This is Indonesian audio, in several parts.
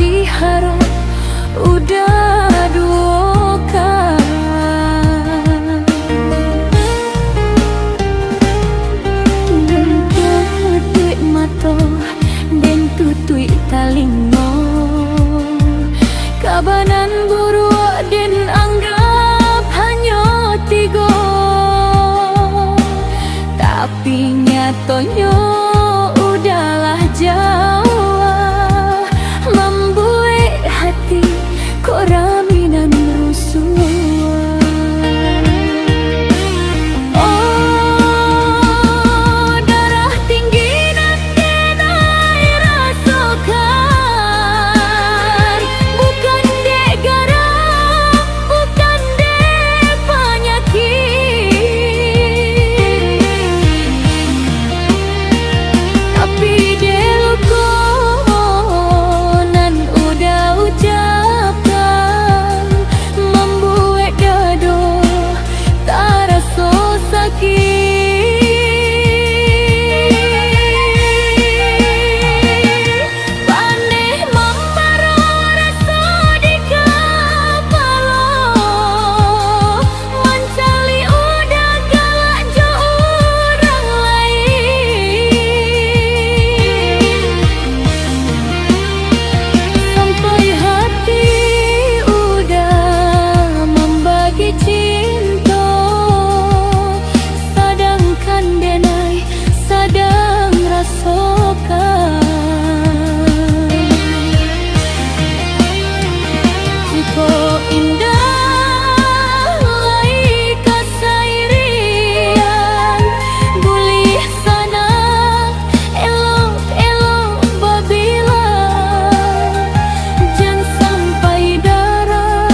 diharap udah duakan. Tutui mato dan tutui talingo, kabanan buru dan anggap hanya tiga, tapi nyatonya udahlah jauh, membuat hati kok raminan rusuh. Oh, darah tinggi nan denai rasakan, bukan dek garam, bukan dek penyakit, tapi dek luka nan udah ucapkan, membuat dada tak rasa sakit. Pandai membara rasa di kepala, mencari udah galak jo orang lain, sampai hati udah membagi cinta, sedangkan denai sedang rasakan. Jika indah lai kasairian, boleh sana elok-elok babila, jangan sampai darah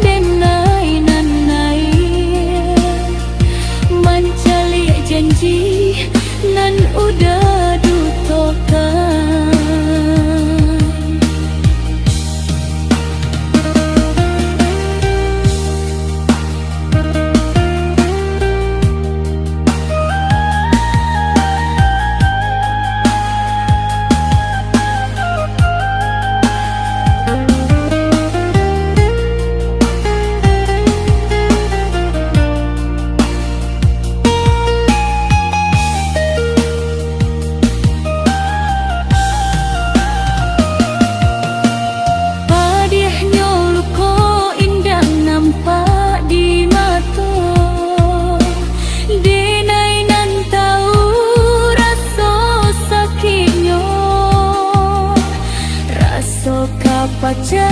denai nanai, mencari janji nan udah dutokan. Padihnya luka indah nampak di mata, denai nan tahu rasa sakitnya, rasa kapaca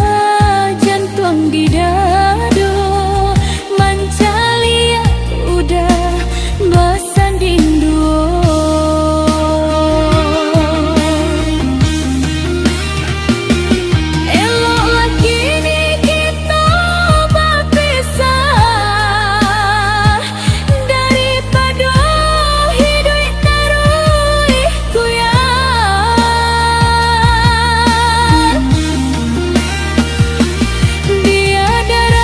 jantung di dada, mencari udah bersanding dua. Eloklah kini kita berpisah, daripada hidup terus goyah. Biar darah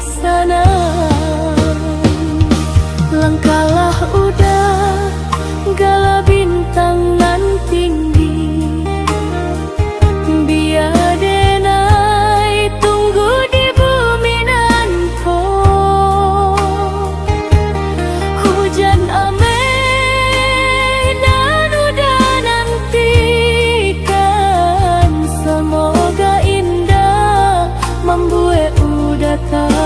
sana. Langkahlah udah gala bintang nan tinggi, biar denai tunggu di bumi nan ko. Hujan ame nan udah nantikan, semoga indah membuat udah tak